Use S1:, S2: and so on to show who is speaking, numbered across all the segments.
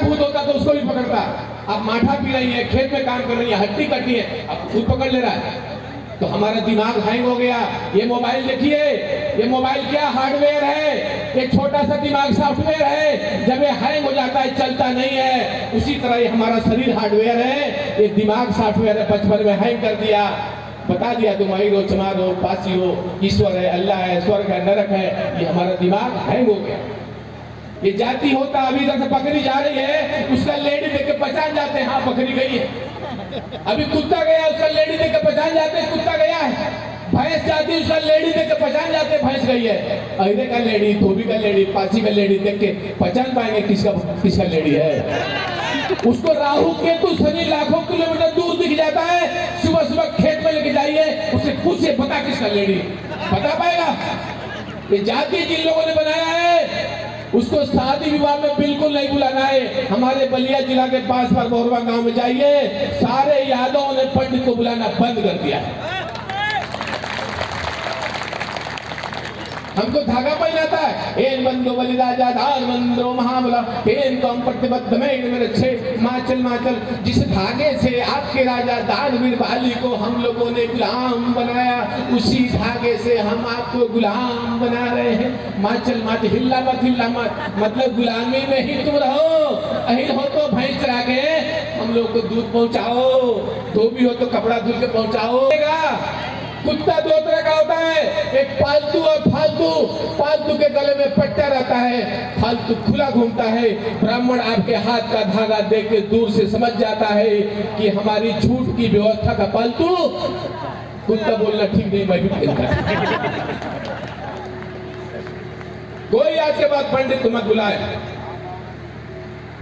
S1: भूत होता तो उसको भी पकड़ता। अब माठा पी रही है, खेत में काम कर रही है, हड्डी कटी है, अब खुद पकड़ ले रहा है। तो हमारा दिमाग हैंग हो गया। ये मोबाइल देखिए, ये मोबाइल क्या हार्डवेयर है, एक छोटा सा दिमाग सॉफ्टवेयर है। जब ये हैंग हो जाता है चलता नहीं है, उसी तरह ये हमारा शरीर हार्डवेयर है, ये दिमाग सॉफ्टवेयर है। बचपन में हैंग कर दिया, बता दिया तुम हीरो चमार हो, पासी हो, ईश्वर है, अल्लाह है, स्वर्ग है, नरक है। ये हमारा दिमाग हैंग हो गया। ये जाति होता अभी इधर से बकरी जा रही है, उसका लेडी देख के पहचान जाते हैं, हाँ बकरी गई है। अभी कुत्ता गया, उसका लेडी देख के पहचान जाते हैं कुत्ता गया है। भैंस जाती है, उसका लेडी देख के पहचान जाते हैं भैंस गई है। अहिरे का लेडी, धोबी का लेडी, पासी का लेडी देख के पहचान पाएंगे किसका लेडी है। उसको राहु केतु शनि लाखों किलोमीटर दूर दिख जाता है। सुबह सुबह खेत में लेके जाइए, उससे पूछिए बता किसका लेडी, बता पाएगा। ये जाति जिन लोगों ने बनाया है, उसको शादी विवाह में बिल्कुल नहीं बुलाना है। हमारे बलिया जिला के पास पर बोरवा गांव में जाइए, सारे यादवों ने पंडित को बुलाना बंद कर दिया। हमको धागा पहनाता है, एन बंदो बलि राजा धार बंदो महाबला, एन तो हम प्रतिबद्ध में मेरे छे माचल माचल। जिस धागे से आपके राजा दानवीर बाली को हम लोगों ने गुलाम बनाया, उसी धागे से हम आपको गुलाम बना रहे हैं। माचल माचल, हिल्ला मत हिल्ला मत, मतलब गुलामी में ही तुम रहो। अहिर हो तो भैंस चरा के हम लोग को दूध पहुंचाओ, धोबी हो तो कपड़ा धुल के पहुंचाओ। कुत्ता दो तरह का होता है, एक पालतू और फालतू। पालतू के गले में पट्टा रहता है, फालतू खुला घूमता है। ब्राह्मण आपके हाथ का धागा देख के दूर से समझ जाता है कि हमारी झूठ की व्यवस्था का पालतू। कुत्ता बोलना ठीक नहीं, मैं भी खेलता। कोई आज के बाद पंडित को मत बुलाए।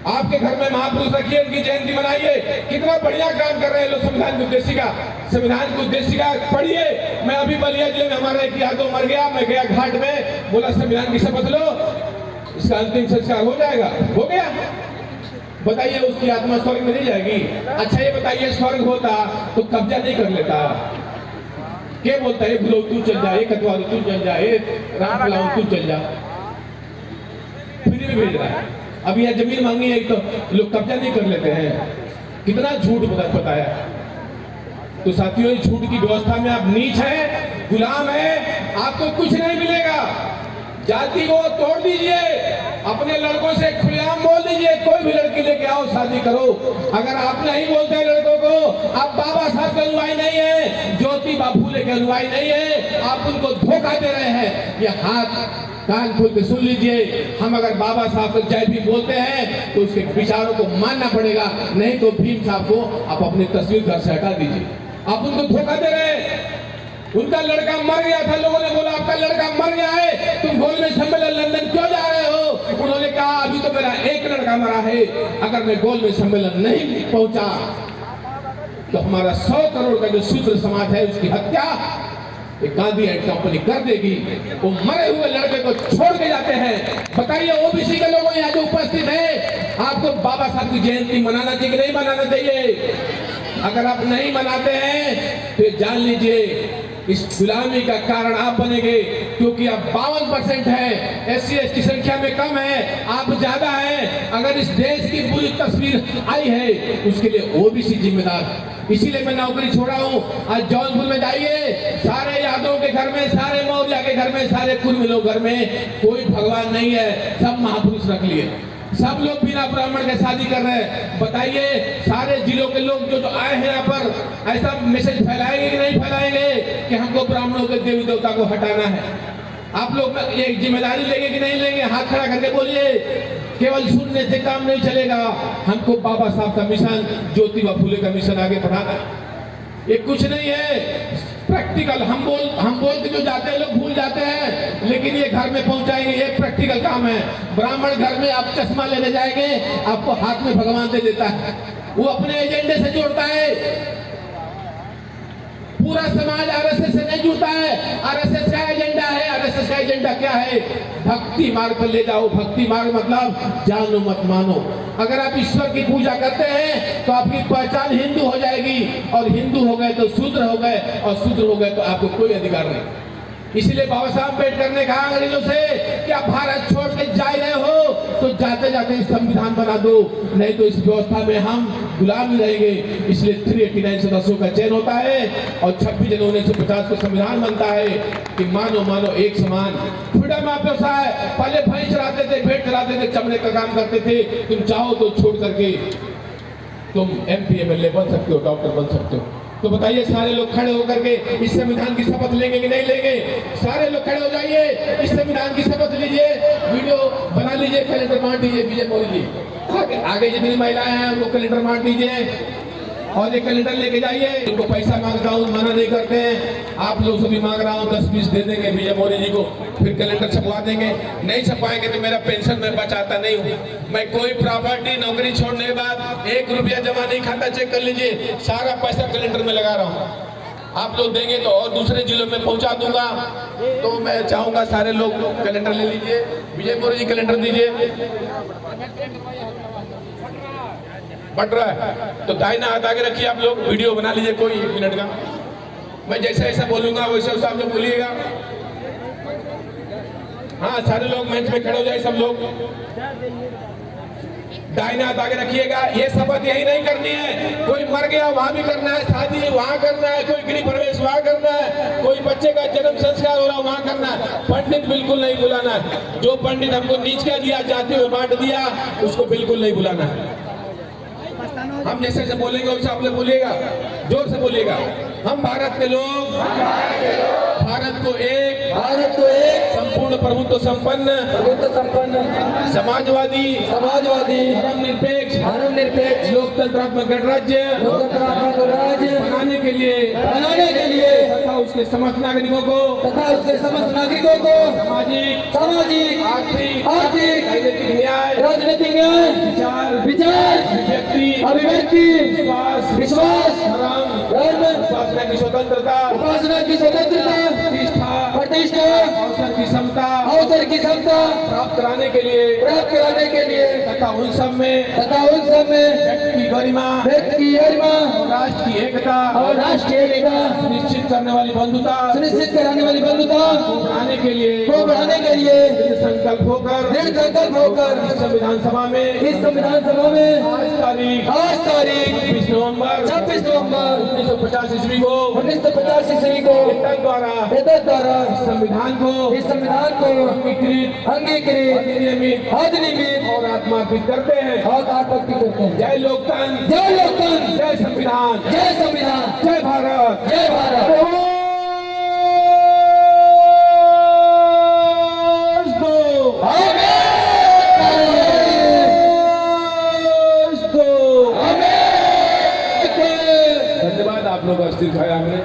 S1: आपके घर में महापुरुष रखिए, उनकी जयंती मनाइए। कितना बढ़िया काम कर रहे हैं लोग संविधान की उद्देशिका, संविधान की उद्देशिका पढ़िए। मैं अभी बलिया जिले में हमारा एक यादव मर गया, मैं गया घाट में, बोला संविधान की शपथ लो, इसका अंतिम संस्कार हो जाएगा। हो गया। बताइए उसकी आत्मा स्वर्ग में नहीं जाएगी? अच्छा ये बताइए स्वर्ग होता तो कब्जा नहीं कर लेता? क्या बोलता है, बुलो तू चल जा, कटवारू तू चल जा, राम फलाऊ तू चल जा, फ्री में भेज रहा है। अभी यह जमीन मांगी है तो लोग कब्जा नहीं कर लेते हैं। कितना झूठ बताया। तो साथियों, इस झूठ की व्यवस्था में आप नीच हैं, गुलाम हैं, आपको कुछ नहीं मिलेगा। जाति को तोड़ दीजिए, अपने लड़कों से खुलेआम बोल दीजिए, कोई भी लड़की लेके आओ, शादी करो। अगर आप नहीं बोलते लड़कों को, आप बाबा साहब के अनुयायी नहीं है, ज्योतिबा फूले के अनुयायी नहीं है, आप उनको धोखा दे रहे हैं। ये हाथ कान खोल के सुन लीजिए, हम अगर बाबा साहब को जय भीम बोलते हैं तो उसके विचारों को मानना पड़ेगा, नहीं तो भीम साहब को आप अपनी तस्वीर घर से हटा दीजिए। आप उनको धोखा दे रहे हैं। उनका लड़का मर गया था, लोगों ने बोला आपका लड़का मर गया है, तुम गोलमेज सम्मेलन लंदन क्यों जा रहे हो? उन्होंने कहा अभी तो मेरा एक लड़का मरा है, अगर मैं गोलमेज सम्मेलन नहीं पहुंचा तो हमारा 100 करोड़ का जो शूद्र समाज है उसकी हत्या गांधी एंड कंपनी कर देगी। वो मरे हुए लड़के को छोड़ के जाते हैं। बताइए ओबीसी के लोगों यहाँ जो उपस्थित है, आपको बाबा साहब की जयंती मनाना चाहिए कि नहीं मनाना चाहिए? अगर आप नहीं मनाते हैं तो जान लीजिए इस गुलामी का कारण आप बनेंगे, क्योंकि आप 52% है, SC/ST की संख्या में कम है, आप ज्यादा हैं। अगर इस देश की पूरी तस्वीर आई है उसके लिए ओबीसी जिम्मेदार। इसीलिए मैं नौकरी छोड़ा हूँ। आज जौनपुर में जाइए, सारे यादव के घर में, सारे मौर्य के घर में, सारे कुर्मिलों घर में कोई भगवान नहीं है, सब महापुरुष रख लिए। सब लोग बिना ब्राह्मण के शादी कर रहे हैं। बताइए सारे जिलों के लोग जो आए हैं यहाँ पर, ऐसा मैसेज फैलाएंगे कि नहीं फैलाएंगे कि हमको ब्राह्मणों के देवी देवता को हटाना है? आप लोग ये जिम्मेदारी लेंगे कि नहीं लेंगे? हाथ खड़ा करके बोलिए। केवल सुनने से काम नहीं चलेगा, हमको बाबा साहब का मिशन, ज्योतिबा फूले का मिशन आगे बढ़ाना। ये कुछ नहीं है, प्रैक्टिकल। हम बोल के जो जाते हैं लोग भूल जाते हैं, लेकिन ये घर में पहुंचाएंगे, ये प्रैक्टिकल काम है। ब्राह्मण घर में आप चश्मा लेने जाएंगे, आपको हाथ में भगवान दे देता है, वो अपने एजेंडे से जोड़ता है। पूरा समाज आरएसएस से नहीं जुड़ता है। आरएसएस का एजेंडा है, आरएसएस का एजेंडा क्या है? भक्ति मार्ग पर ले जाओ। भक्ति मार्ग मतलब जानो मत मानो। अगर आप ईश्वर की पूजा करते हैं तो आपकी पहचान हिंदू हो जाएगी, और हिंदू हो गए तो शूद्र हो गए, और शूद्र हो गए तो आपको कोई अधिकार नहीं। इसलिए बाबा साहब अम्बेडकर ने कहा अंग्रेजों से कि आप भारत छोड़ के जा रहे हो तो जाते जाते इस संविधान बना दो, नहीं तो इस व्यवस्था में हम गुलाम ही रहेंगे। इसलिए 389 सदस्यों का चयन होता है और 26 जनवरी 1950 को संविधान बनता है कि मानो एक समान। फ्रीडम ऑफ व्यवसाय, पहले भैंस चलाते थे, भेड़ चलाते थे, चमड़े का काम करते थे, तुम चाहो तो छोड़ करके तुम MP MLA बन सकते हो, डॉक्टर बन सकते हो। तो बताइए सारे लोग खड़े होकर के इस संविधान की शपथ लेंगे कि नहीं लेंगे? सारे लोग खड़े हो जाइए, इस संविधान की शपथ लीजिए, वीडियो बना लीजिए, कैलेंडर बांट दीजिए। विजय मोदी जी आगे जितनी महिलाएं हैं उनको कैलेंडर बांट दीजिए और ये कैलेंडर लेके जाइए। इनको पैसा मांगता हूँ, मना नहीं करते हैं, आप लोग सभी मांग रहा हूँ 10-20 दे देंगे विजय मोदी जी को, फिर कैलेंडर छपवा देंगे। नहीं छपवाएंगे तो मेरा पेंशन मैं बचाता नहीं हूँ। मैं कोई प्रॉपर्टी नौकरी छोड़ने के बाद 1 रुपया जमा नहीं, खाता चेक कर लीजिए, सारा पैसा कैलेंडर में लगा रहा हूँ। आप लोग देंगे तो और दूसरे जिलों में पहुंचा दूंगा। तो मैं चाहूंगा सारे लोग कैलेंडर ले लीजिए। विजय मोदी जी कैलेंडर दीजिए। बट रहा है तो दाहिना हाथ आगे रखिए, आप लोग वीडियो बना लीजिए कोई 1 मिनट का। मैं जैसे ऐसा बोलूंगा वैसे वैसे आप लोग बोलिएगा। हाँ, सारे लोग मंच पे खड़े हो जाए, सब लोग दाहिना हाथ आगे रखिएगा। ये शपथ यही नहीं करनी है, कोई मर गया वहां भी करना है, शादी वहां करना है, कोई गृह प्रवेश वहां करना है, कोई बच्चे का जन्म संस्कार हो रहा वहां करना है। पंडित बिल्कुल नहीं बुलाना है। जो पंडित हमको नीच क्या दिया, जाति में बांट दिया, उसको बिल्कुल नहीं बुलाना है। हम जैसे जैसे बोलेंगे वैसे आप लोग बोलिएगा, जोर से बोलिएगा। हम भारत के लोग भारत को एक संपूर्ण प्रभुत्व संपन्न समाजवादी धर्मनिरपेक्ष लोकतंत्रात्मक गणराज्य बनाने के लिए तथा उसके समस्त नागरिकों को सामाजिक आर्थिक राजनीतिक न्याय विचार अभिव्यक्ति विश्वास धर्म उपासना की स्वतंत्रता प्रतिष्ठा अवसर की क्षमता प्राप्त कराने के लिए तथा उन सब में व्यक्ति की गरिमा और राष्ट्र की एकता सुनिश्चित कराने वाली बंधुता को बढ़ाने के लिए संकल्प होकर इस संविधान सभा में आज तारीख 26 नवंबर 1950 ईस्वी को वेतन द्वारा इस संविधान को अंगीकृत अधिनियमित और आत्मार्पित करते हैं। जय लोकतंत्र, जय संविधान, जय भारत। धन्यवाद आप लोग अस्थिर खाया हमने।